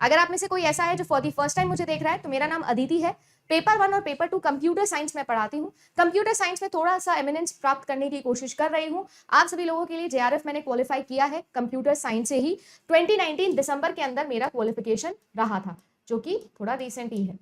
अगर आप में से कोई ऐसा है जो फॉर द फर्स्ट टाइम मुझे देख रहा है, तो मेरा नाम अदिति है। पेपर 1 और पेपर 2 कंप्यूटर साइंस में पढ़ाती हूँ। कंप्यूटर साइंस में थोड़ा सा एमिनेंस प्राप्त करने की कोशिश कर रही हूँ। आप सभी लोगों के लिए जेआरएफ मैंने क्वालिफाई किया है कंप्यूटर साइंस से ही। 2019 दिसंबर के अंदर मेरा क्वालिफिकेशन रहा था, जो कि थोड़ा रिसेंट ही है।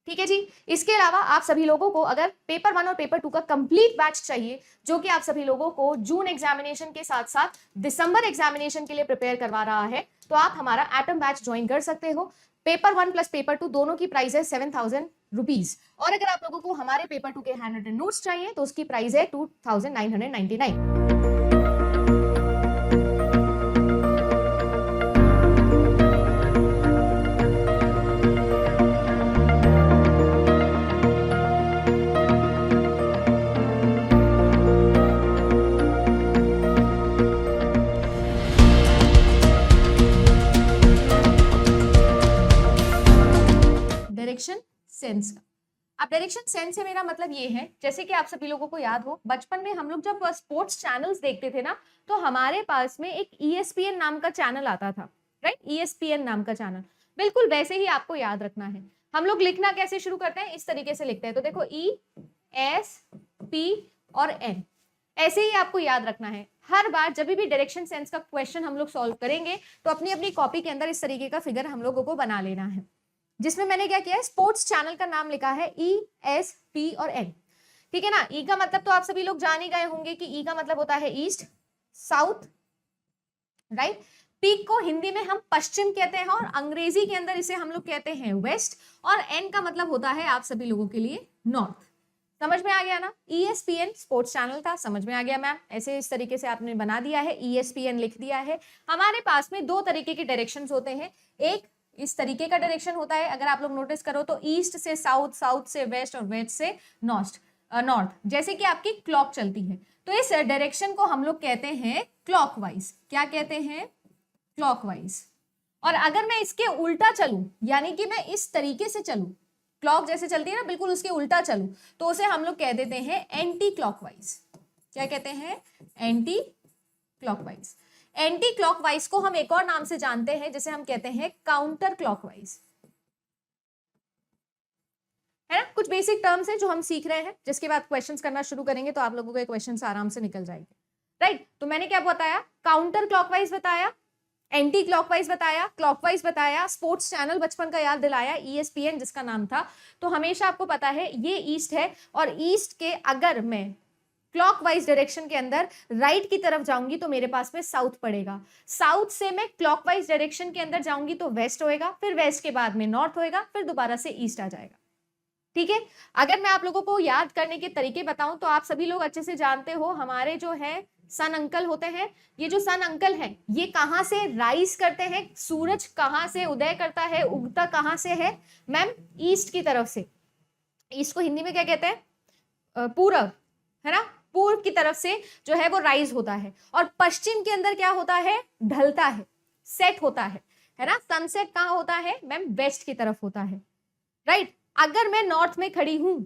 ठीक है जी। इसके अलावा आप सभी लोगों को अगर पेपर 1 और पेपर 2 का कंप्लीट बैच चाहिए, जो कि आप सभी लोगों को जून एग्जामिनेशन के साथ साथ दिसंबर एग्जामिनेशन के लिए प्रिपेयर करवा रहा है, तो आप हमारा एटम बैच ज्वाइन कर सकते हो। पेपर 1 प्लस पेपर 2 दोनों की प्राइस है 7,000 रुपीज, और अगर आप लोगों को हमारे पेपर 2 के हैंड रिटन नोट्स चाहिए तो उसकी प्राइस है 2,999। डायरेक्शन सेंस का। अब डायरेक्शन सेंस से मेरा मतलब ये है, जैसे कि आप सभी लोगों को याद हो, बचपन में हम लोग जब स्पोर्ट्स चैनल्स देखते थे ना, तो हमारे पास में एक ESPN नाम का चैनल आता था, राइट? ESPN नाम का चैनल, बिल्कुल वैसे ही आपको याद रखना है। हम लोग लिखना कैसे शुरू करते हैं? इस तरीके से लिखते हैं, तो देखो ESP और N, ऐसे ही आपको याद रखना है। हर बार जब भी डायरेक्शन सेंस का क्वेश्चन हम लोग सॉल्व करेंगे, तो अपनी अपनी कॉपी के अंदर इस तरीके का फिगर हम लोगों को बना लेना है, जिसमें मैंने क्या किया है, स्पोर्ट्स चैनल का नाम लिखा है ESP और N। ठीक है ना? ई का मतलब तो आप सभी लोग जान ही गए होंगे कि ई का मतलब होता है ईस्ट, साउथ, राइट? पी को हिंदी में हम पश्चिम कहते हैं और अंग्रेजी के अंदर इसे हम लोग कहते हैं वेस्ट, और एन का मतलब होता है आप सभी लोगों के लिए नॉर्थ। समझ में आ गया ना? ESPN स्पोर्ट्स चैनल था, समझ में आ गया मैम? ऐसे इस तरीके से आपने बना दिया है, ESPN लिख दिया है। हमारे पास में दो तरीके के डायरेक्शंस होते हैं। एक इस तरीके का डायरेक्शन होता है, अगर आप लोग नोटिस करो तो ईस्ट से साउथ, साउथ से वेस्ट और वेस्ट से नॉर्थ, जैसे कि आपकी क्लॉक चलती है। तो इस डायरेक्शन को हम लोग कहते हैं क्लॉकवाइज। क्या कहते हैं? क्लॉकवाइज। और अगर मैं इसके उल्टा चलूं, यानी कि मैं इस तरीके से चलूं, क्लॉक जैसे चलती है ना, बिल्कुल उसके उल्टा चलूं, तो उसे हम लोग कह देते हैं एंटी क्लॉकवाइज। क्या कहते हैं? Anti clockwise. एंटी क्लॉकवाइज को हम एक और नाम से जानते हैं, जिसे हम कहते हैं काउंटर क्लॉकवाइज। है ना? कुछ बेसिक टर्म्स हैं जो हम सीख रहे हैं, जिसके बाद क्वेश्चंस करना शुरू करेंगे तो आप लोगों के क्वेश्चंस आराम से निकल जाएंगे, राइट? तो मैंने क्या बताया? काउंटर क्लॉकवाइज बताया, एंटी क्लॉकवाइज बताया, क्लॉकवाइज बताया, स्पोर्ट्स चैनल बचपन का याद दिलाया, ESPN जिसका नाम था। तो हमेशा आपको पता है ये ईस्ट है, और ईस्ट के अगर मैं क्लॉकवाइज डायरेक्शन के अंदर राइट की तरफ जाऊंगी तो मेरे पास में साउथ पड़ेगा। साउथ से मैं क्लॉकवाइज डायरेक्शन के अंदर जाऊंगी तो वेस्ट होएगा, फिर वेस्ट के बाद में नॉर्थ होएगा, फिर दोबारा से ईस्ट आ जाएगा। ठीक है? अगर मैं आप लोगों को याद करने के तरीके बताऊं तो आप सभी लोग अच्छे से जानते हो, हमारे जो है सन अंकल होते हैं। ये जो सन अंकल हैं, ये कहां से राइज करते हैं? सूरज कहां से उदय करता है, उगता कहां से है मैम? ईस्ट की तरफ से। ईस्ट को हिंदी में क्या कहते हैं? पूरब, है ना? पूर्व की तरफ से जो है वो राइज होता है, और पश्चिम के अंदर क्या होता है? ढलता है, सेट होता है ना? सनसेट कहां होता है मैम? वेस्ट की तरफ होता है, राइट? अगर मैं नॉर्थ में खड़ी हूं,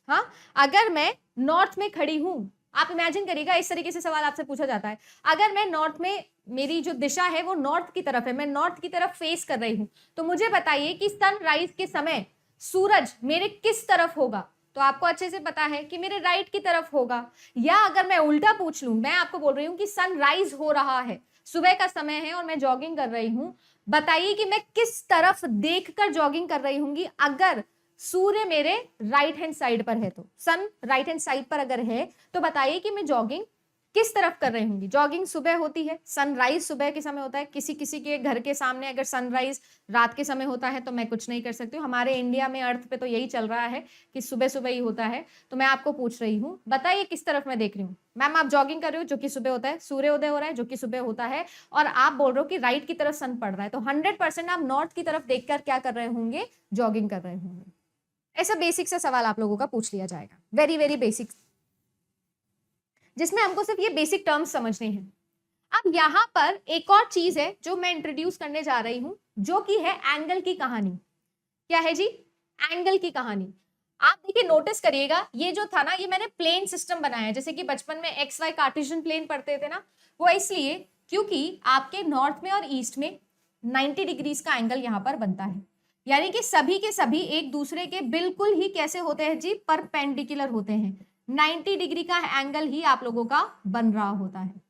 हाँ, अगर मैं नॉर्थ में खड़ी हूं, आप इमेजिन करिएगा, इस तरीके से सवाल आपसे पूछा जाता है, अगर मैं नॉर्थ में, मेरी जो दिशा है वो नॉर्थ की तरफ है, मैं नॉर्थ की तरफ फेस कर रही हूं, तो मुझे बताइए कि सनराइज के समय सूरज मेरे किस तरफ होगा? तो आपको अच्छे से पता है कि मेरे राइट की तरफ होगा। या अगर मैं उल्टा पूछ लूं, मैं आपको बोल रही हूं कि सनराइज हो रहा है, सुबह का समय है और मैं जॉगिंग कर रही हूं, बताइए कि मैं किस तरफ देखकर जॉगिंग कर रही होंगी? अगर सूर्य मेरे राइट हैंड साइड पर है, तो सन राइट हैंड साइड पर अगर है, तो बताइए कि मैं जॉगिंग किस तरफ कर रही होंगी? जॉगिंग सुबह होती है, सनराइज सुबह के समय होता है। किसी किसी के घर के सामने अगर सनराइज रात के समय होता है तो मैं कुछ नहीं कर सकती हूँ। हमारे इंडिया में अर्थ पे तो यही चल रहा है कि सुबह सुबह ही होता है। तो मैं आपको पूछ रही हूँ, बताइए किस तरफ मैं देख रही हूँ? मैम आप जॉगिंग कर रहे हो, जो कि सुबह होता है, सूर्योदय हो रहा है, जो कि सुबह होता है, और आप बोल रहे हो कि राइट की तरफ सन पड़ रहा है, तो 100% आप नॉर्थ की तरफ देखकर क्या कर रहे होंगे? जॉगिंग कर रहे होंगे। ऐसा बेसिक सा सवाल आप लोगों का पूछ लिया जाएगा, वेरी वेरी बेसिक, जिसमें हमको सिर्फ ये बेसिक टर्म्स समझने हैं। अब यहां पर एक और चीज है जो मैं इंट्रोड्यूस करने जा रही हूं, जो कि है एंगल की कहानी। क्या है जी? एंगल की कहानी। आप देखिए, नोटिस करिएगा, ये जो था ना, ये मैंने प्लेन सिस्टम बनाया है, जैसे कि बचपन में XY कार्टेशियन प्लेन पढ़ते थे ना, वो इसलिए क्योंकि आपके नॉर्थ में और ईस्ट में 90 डिग्रीज का एंगल यहाँ पर बनता है, यानी कि सभी के सभी एक दूसरे के बिल्कुल ही कैसे होते हैं जी, परपेंडिकुलर होते हैं। 90 डिग्री का एंगल ही आप लोगों का बन रहा होता है।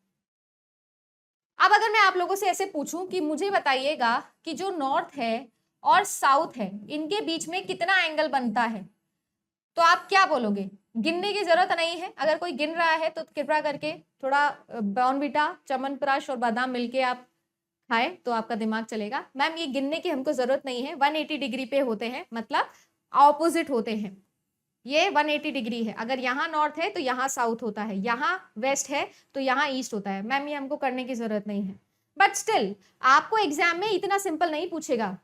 अब अगर मैं आप लोगों से ऐसे पूछूं कि मुझे बताइएगा कि जो नॉर्थ है और साउथ है इनके बीच में कितना एंगल बनता है, तो आप क्या बोलोगे? गिनने की जरूरत नहीं है, अगर कोई गिन रहा है तो कृपया करके थोड़ा बॉर्नविटा, च्यवनप्राश और बादाम मिलके आप खाए तो आपका दिमाग चलेगा। मैम ये गिनने की हमको जरूरत नहीं है, 180 डिग्री पे होते हैं, मतलब ऑपोजिट होते हैं। ये 180 डिग्री है, अगर यहाँ नॉर्थ है तो यहाँ साउथ होता है, यहाँ वेस्ट है तो यहाँ ईस्ट होता है। मैम ये हमको करने की जरूरत नहीं है, बट स्टिल आपको एग्जाम में इतना सिंपल नहीं पूछेगा,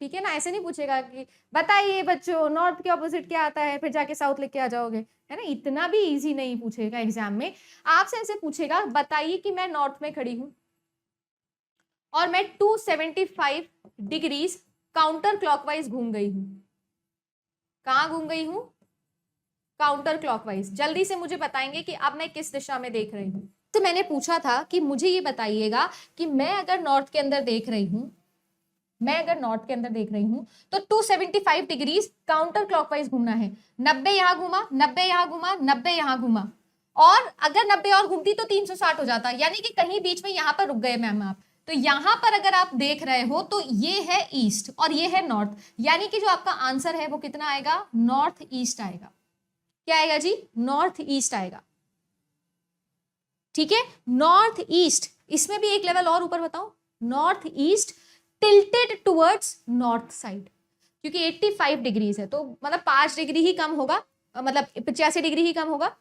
ठीक है ना? ऐसे नहीं पूछेगा कि बताइए बच्चों नॉर्थ के ऑपोजिट क्या आता है, फिर जाके साउथ लेके आ जाओगे, है ना? इतना भी इजी नहीं पूछेगा एग्जाम में। आपसे ऐसे पूछेगा बताइए कि मैं नॉर्थ में खड़ी हूं और मैं 275 डिग्रीज काउंटर क्लॉकवाइज घूम गई हूं। कहाँ घूम गई हूं? Counter clockwise. जल्दी से मुझे बताएंगे कि अब मैं किस दिशा में देख रही हूं। तो मैंने पूछा था कि मुझे ये बताइएगा कि मैं अगर नॉर्थ के अंदर देख रही हूं, तो 275 डिग्रीज काउंटर क्लॉकवाइज घूमना है। 90 यहां घूमा, 90 यहां घूमा, 90 यहां घूमा, और अगर 90 और घूमती तो 360 हो जाता, यानी कि कहीं बीच में यहां पर रुक गए मैम आप। तो यहां पर अगर आप देख रहे हो तो ये है ईस्ट और ये है नॉर्थ, यानी कि जो आपका आंसर है वो कितना आएगा? नॉर्थ ईस्ट आएगा। क्या आएगा जी? नॉर्थ ईस्ट आएगा। ठीक है, नॉर्थ ईस्ट। इसमें भी एक लेवल और ऊपर बताओ, north east tilted towards north side, क्योंकि 85 डिग्रीज है तो मतलब 5 डिग्री ही कम होगा, मतलब 85 डिग्री ही कम होगा।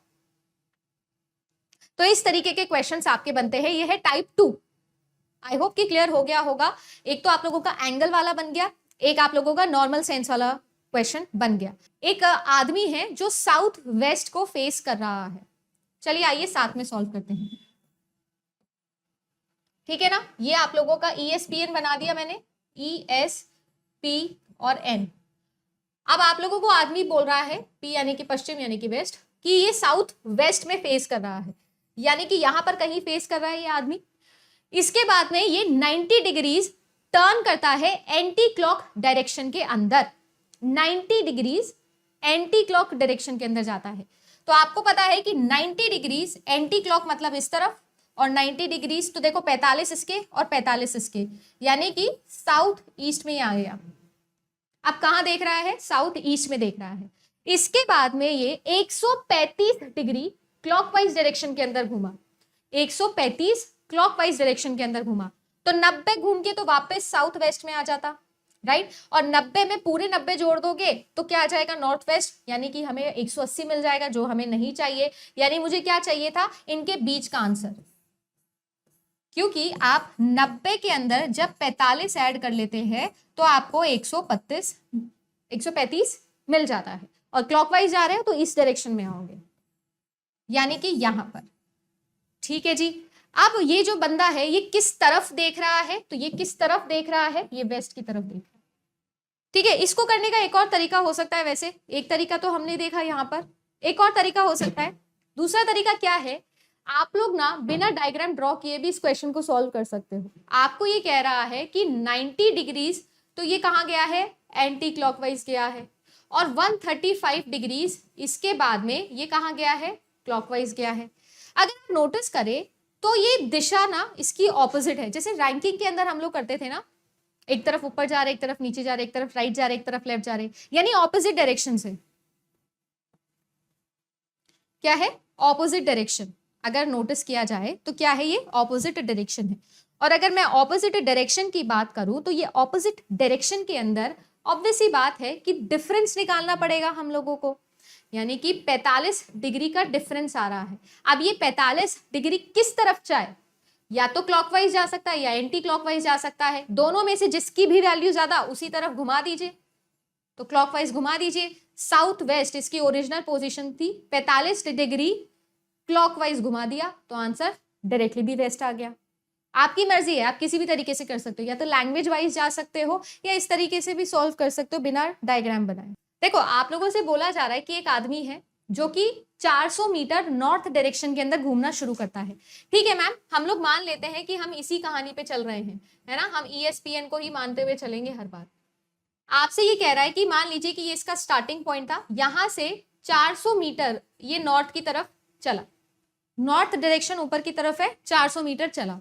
तो इस तरीके के क्वेश्चंस आपके बनते हैं। ये है टाइप 2। आई होप कि क्लियर हो गया होगा। एक तो आप लोगों का एंगल वाला बन गया, एक आप लोगों का नॉर्मल सेंस वाला क्वेश्चन बन गया। एक आदमी है जो साउथ वेस्ट को फेस कर रहा है। चलिए आइए साथ में सॉल्व करते हैं, ठीक है ना? ये आप लोगों का ESPN बना दिया मैंने, ESP और N। अब आप लोगों को आदमी बोल रहा है, P यानी कि पश्चिम यानी कि वेस्ट, कि ये साउथ वेस्ट में फेस कर रहा है, यानी कि यहां पर कहीं फेस कर रहा है ये आदमी। इसके बाद में ये 90 डिग्रीज टर्न करता है एंटी क्लॉक डायरेक्शन के अंदर, 90 डिग्रीज एंटी क्लॉक डायरेक्शन के अंदर जाता है। तो आपको पता है कि 90 डिग्रीज एंटी क्लॉक मतलब इस तरफ, और 90 डिग्रीज तो देखो 45 इसके और 45 इसके, यानी कि साउथ ईस्ट में आ गया। अब कहां देख रहा है? साउथ ईस्ट में देख रहा है। इसके बाद में ये 135 डिग्री क्लॉकवाइज डायरेक्शन के अंदर घूमा, 135 क्लॉकवाइज डायरेक्शन के अंदर घूमा, तो 90 घूम के तो वापस साउथ वेस्ट में आ जाता, राइट? और 90 में पूरे 90 जोड़ दोगे तो क्या आ जाएगा? नॉर्थ वेस्ट, यानी कि हमें 180 मिल जाएगा, जो हमें नहीं चाहिए। यानी मुझे क्या चाहिए था? इनके बीच का आंसर, क्योंकि आप 90 के अंदर जब 45 ऐड कर लेते हैं तो आपको 135 मिल जाता है, और क्लॉकवाइज जा रहे हो तो इस डायरेक्शन में आओगे, यानी कि यहां पर। ठीक है जी। अब ये जो बंदा है ये किस तरफ देख रहा है? तो ये किस तरफ देख रहा है? ये वेस्ट की तरफ देख रहा है। ठीक है, इसको करने का एक और तरीका हो सकता है। वैसे एक तरीका तो हमने देखा यहां पर, एक और तरीका हो सकता है। दूसरा तरीका क्या है? आप लोग ना बिना डायग्राम ड्रॉ किए भी इस क्वेश्चन को सॉल्व कर सकते हो। आपको ये कह रहा है कि 90 डिग्रीज, तो ये कहां गया है? एंटी क्लॉकवाइज गया है, और 135 डिग्रीज इसके बाद में ये कहां गया है? क्लॉकवाइज गया है। अगर आप नोटिस करें तो ये दिशा ना इसकी ऑपोजिट है। जैसे रैंकिंग के अंदर हम लोग करते थे ना, एक तरफ ऊपर जा रहे, एक तरफ नीचे जा रहे, एक तरफ राइट जा रहे, एक तरफ लेफ्ट जा रहे, यानी ऑपोजिट डायरेक्शन से। क्या है? Opposite direction. अगर नोटिस किया जाए तो क्या है? ये ऑपोजिट डायरेक्शन है। और अगर मैं ऑपोजिट डायरेक्शन की बात करूं तो ये ऑपोजिट डायरेक्शन के अंदर ऑब्वियस ही बात है कि डिफरेंस निकालना पड़ेगा हम लोगों को, यानी कि 45 डिग्री का डिफरेंस आ रहा है। अब ये 45 डिग्री किस तरफ जाए? या तो क्लॉकवाइज जा सकता है या एंटी क्लॉकवाइज जा सकता है। दोनों में से जिसकी भी वैल्यू ज्यादा उसी तरफ घुमा दीजिए, तो क्लॉकवाइज घुमा दीजिए। साउथ वेस्ट इसकी ओरिजिनल पोजीशन थी, 45 डिग्री क्लॉकवाइज घुमा दिया तो आंसर डायरेक्टली भी वेस्ट आ गया। आपकी मर्जी है, आप किसी भी तरीके से कर सकते हो, या तो लैंग्वेज वाइज जा सकते हो या इस तरीके से भी सॉल्व कर सकते हो बिना डायग्राम बनाए। देखो आप लोगों से बोला जा रहा है कि एक आदमी है जो कि 400 मीटर नॉर्थ डायरेक्शन के अंदर घूमना शुरू करता है। ठीक है मैम, हम लोग मान लेते हैं कि हम इसी कहानी पे चल रहे हैं, है ना, हम ESPN को ही मानते हुए चलेंगे हर बार। आपसे ये कह रहा है कि मान लीजिए कि ये इसका स्टार्टिंग पॉइंट था, यहां से 400 मीटर ये नॉर्थ की तरफ चला, नॉर्थ डायरेक्शन ऊपर की तरफ है, 400 मीटर चला।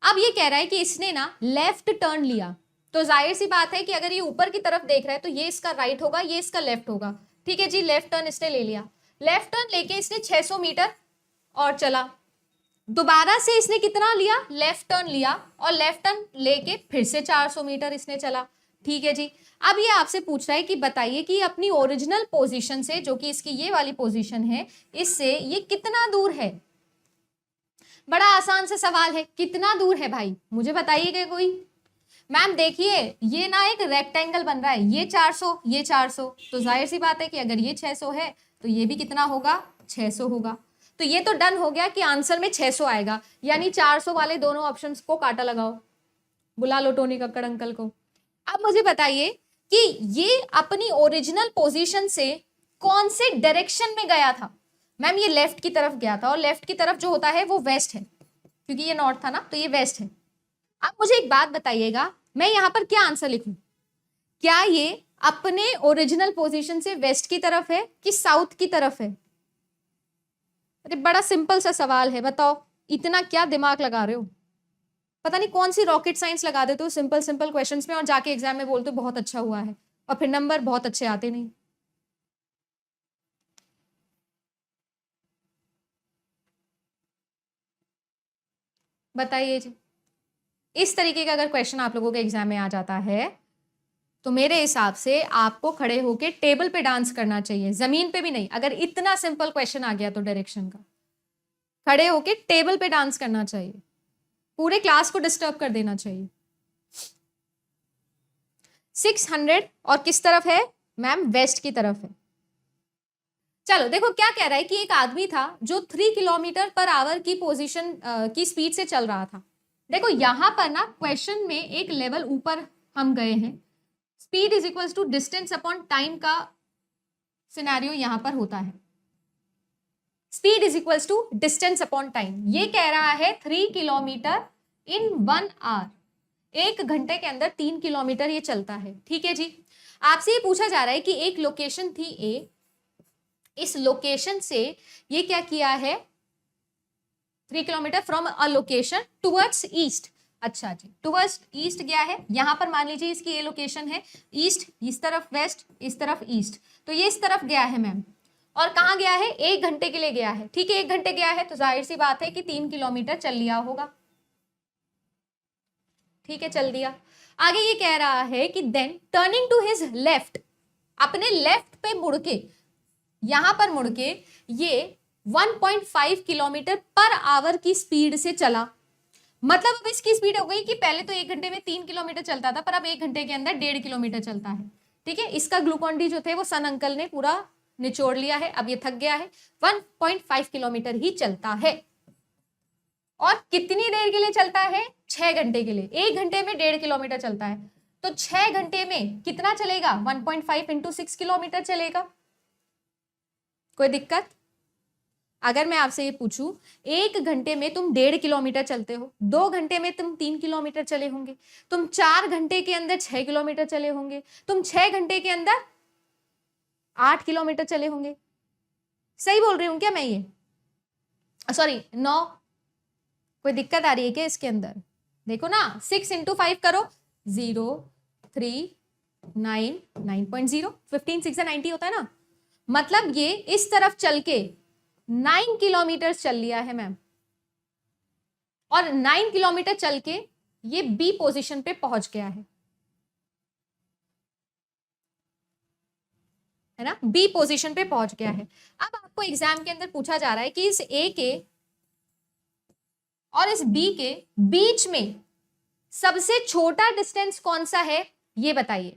अब ये कह रहा है कि इसने ना लेफ्ट टर्न लिया, तो जाहिर सी बात है कि अगर ये ऊपर की तरफ देख रहा है तो ये इसका राइट होगा, ये इसका लेफ्ट होगा। ठीक है जी, लेफ्ट टर्न इसने ले लिया, लेफ्ट टर्न लेके इसने 600 मीटर और चला, दोबारा से इसने कितना लिया, लेफ्ट टर्न लिया, और लेफ्ट टर्न लेके फिर से 400 मीटर इसने चला। ठीक है जी, अब ये आपसे पूछ रहा है कि बताइए कि अपनी ओरिजिनल पोजीशन से, जो कि इसकी ये वाली पोजीशन है, इससे ये कितना दूर है। बड़ा आसान सा सवाल है, कितना दूर है भाई, मुझे बताइएगा कोई। मैम देखिए, ये ना एक रेक्टेंगल बन रहा है, ये 400 ये 400, तो जाहिर सी बात है कि अगर ये 600 है तो ये भी कितना होगा, 600 होगा। तो ये तो डन हो गया कि आंसर में 600 आएगा, यानी 400 वाले दोनों ऑप्शंस को काटा लगाओ, बुला लो टोनी कक्कड़ अंकल को। अब मुझे बताइए कि ये अपनी ओरिजिनल पोजीशन से कौन से डायरेक्शन में गया था। मैम ये लेफ्ट की तरफ गया था, और लेफ्ट की तरफ जो होता है वो वेस्ट है, क्योंकि ये नॉर्थ था ना, तो ये वेस्ट है। अब मुझे एक बात बताइएगा, मैं यहाँ पर क्या आंसर लिखूं, क्या ये अपने ओरिजिनल पोजीशन से वेस्ट की तरफ है कि साउथ की तरफ है। अरे बड़ा सिंपल सा सवाल है, बताओ, इतना क्या दिमाग लगा रहे हो, पता नहीं कौन सी रॉकेट साइंस लगा देते हो सिंपल सिंपल क्वेश्चंस में, और जाके एग्जाम में बोलते हो बहुत अच्छा हुआ है, और फिर नंबर बहुत अच्छे आते नहीं। बताइए जी, इस तरीके का अगर क्वेश्चन आप लोगों के एग्जाम में आ जाता है तो मेरे हिसाब से आपको खड़े होके टेबल पे डांस करना चाहिए, जमीन पे भी नहीं। अगर इतना सिंपल क्वेश्चन आ गया तो डायरेक्शन का, खड़े होके टेबल पे डांस करना चाहिए, पूरे क्लास को डिस्टर्ब कर देना चाहिए। 600 और किस तरफ है मैम, वेस्ट की तरफ है। चलो देखो क्या कह रहा है कि एक आदमी था जो 3 किलोमीटर पर आवर की पोजीशन की स्पीड से चल रहा था। देखो यहां पर ना क्वेश्चन में एक लेवल ऊपर हम गए हैं, speed is equals to distance upon time का सिनेरियो यहां पर होता है। Speed is equals to distance upon time, ये कह रहा है 3 किलोमीटर इन 1 आवर, 1 घंटे के अंदर 3 किलोमीटर ये चलता है। ठीक है जी, आपसे ये पूछा जा रहा है कि एक लोकेशन थी ए, इस लोकेशन से ये क्या किया है, 3 kilometre from a location towards east. अच्छा जी, टुवर्ड्स ईस्ट गया है, यहां पर मान लीजिए इसकी ये लोकेशन है, ईस्ट इस तरफ, वेस्ट इस तरफ, ईस्ट, तो ये इस तरफ गया है मैम, और कहाँ गया है, 1 घंटे के लिए गया है। ठीक है, 1 घंटे गया है तो जाहिर सी बात है कि 3 किलोमीटर चल लिया होगा। ठीक है, चल दिया। आगे ये कह रहा है कि then turning to his left, अपने लेफ्ट पे मुड़ के, यहां पर मुड़ के ये 1.5 किलोमीटर पर आवर की स्पीड से चला। मतलब अब इसकी स्पीड हो गई कि पहले तो 1 घंटे में 3 किलोमीटर चलता था, पर अब 1 घंटे के अंदर 1.5 किलोमीटर चलता है। ठीक है, इसका ग्लूकॉन डी जो थे वो सन अंकल ने पूरा निचोड़ लिया है, अब ये थक गया है, 1.5 किलोमीटर ही चलता है। और कितनी देर के लिए चलता है, 6 घंटे के लिए। 1 घंटे में 1.5 किलोमीटर चलता है, तो 6 घंटे में कितना चलेगा, 1.5 इंटू 6 किलोमीटर चलेगा। कोई दिक्कत? अगर मैं आपसे ये पूछूं 1 घंटे में तुम 1.5 किलोमीटर चलते हो, 2 घंटे में तुम 3 किलोमीटर चले होंगे, तुम 4 घंटे के अंदर 6 किलोमीटर चले होंगे, तुम 6 घंटे के अंदर 8 किलोमीटर चले होंगे। सही बोल रही हूं क्या मैं, ये सॉरी 9? कोई दिक्कत आ रही है क्या इसके अंदर? देखो ना, 6 इंटू 5 करो, 0 3 9 9.0, 15 6 90 होता है ना। मतलब ये इस तरफ चल के 9 किलोमीटर चल लिया है मैम, और 9 किलोमीटर चल के ये बी पोजीशन पे पहुंच गया है ना, बी पोजीशन पे पहुंच गया है। अब आपको एग्जाम के अंदर पूछा जा रहा है कि इस ए के और इस बी के बीच में सबसे छोटा डिस्टेंस कौन सा है, ये बताइए।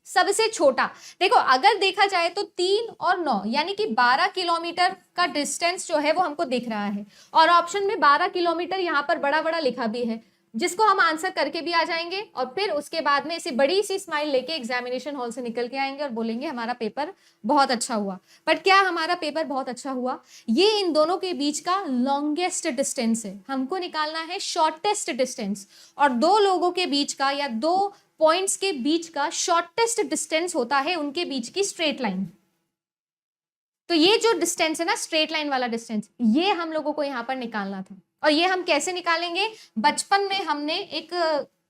सबसे छोटा, देखो अगर देखा जाए तो 3 और 9 यानी कि 12 किलोमीटर का डिस्टेंस जो है वो हमको दिख रहा है, और ऑप्शन में 12 किलोमीटर यहां पर बड़ा बड़ा लिखा भी है। जिसको हम आंसर करके भी आ जाएंगे और फिर उसके बाद में ऐसी बड़ी सी स्माइल लेके एग्जामिनेशन हॉल से निकल के आएंगे और बोलेंगे हमारा पेपर बहुत अच्छा हुआ। बट क्या हमारा पेपर बहुत अच्छा हुआ? ये इन दोनों के बीच का लॉन्गेस्ट डिस्टेंस है, हमको निकालना है शॉर्टेस्ट डिस्टेंस, और दो लोगों के बीच का या दो पॉइंट्स के बीच का शॉर्टेस्ट डिस्टेंस होता है उनके बीच की स्ट्रेट लाइन। तो ये जो डिस्टेंस है ना, स्ट्रेट लाइन वाला डिस्टेंस, ये हम लोगों को यहाँ पर निकालना था। और ये हम कैसे निकालेंगे? बचपन में हमने एक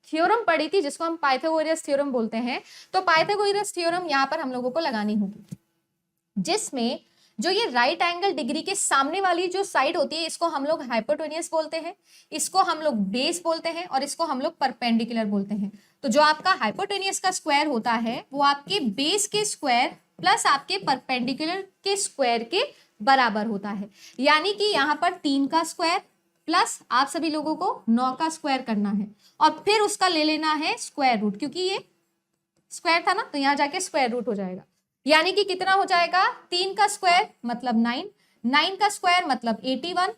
थ्योरम पढ़ी थी जिसको हम पाइथागोरस थ्योरम बोलते हैं। तो पाइथागोरस थ्योरम यहाँ पर हम लोगों को लगानी होगी, जिसमें जो ये राइट एंगल डिग्री के सामने वाली जो साइड होती है इसको हम लोग हाइपोटेनियस बोलते हैं, इसको हम लोग बेस बोलते हैं और इसको हम लोग परपेंडिकुलर बोलते हैं। तो जो आपका हाइपोटेनियस का स्क्वायर होता है वो आपके बेस के स्क्वायर प्लस आपके परपेंडिकुलर के स्क्वायर के बराबर होता है। यानी कि यहाँ पर 3 का स्क्वायर प्लस आप सभी लोगों को 9 का स्क्वायर करना है और फिर उसका ले लेना है स्क्वायर रूट, क्योंकि ये स्क्वायर था ना तो यहाँ जाके स्क्वायर रूट हो जाएगा। यानी कि कितना हो जाएगा? 3 का स्क्वायर मतलब 9, 9 का स्क्वायर मतलब 81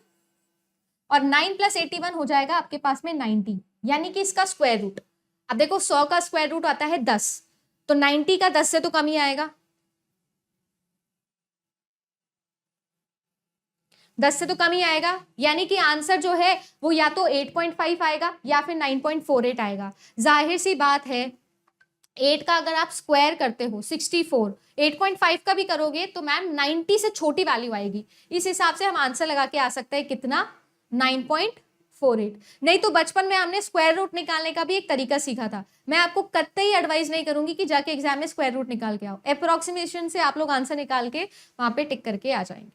और 9 + 81 हो जाएगा आपके पास में 90, यानी कि इसका स्क्वायर रूट। अब देखो 100 का स्क्वायर रूट आता है 10, तो 90 का 10 से तो कम ही आएगा, 10 से तो कम ही आएगा। यानी कि आंसर जो है वो या तो 8.5 आएगा या फिर 9.48 आएगा। जाहिर सी बात है 8 का अगर आप स्क्वायर करते हो 64, 8.5 का भी करोगे तो मैम 90 से छोटी वैल्यू आएगी। इस हिसाब से हम आंसर लगा के आ सकते हैं कितना? 9.48। नहीं तो बचपन में हमने स्क्वायर रूट निकालने का भी एक तरीका सीखा था। मैं आपको कतई एडवाइस नहीं करूंगी कि जाके एग्जाम में स्क्वायर रूट निकाल के आओ, अप्रोक्सीमेशन से आप लोग आंसर निकाल के वहां पे टिक करके आ जाएंगे।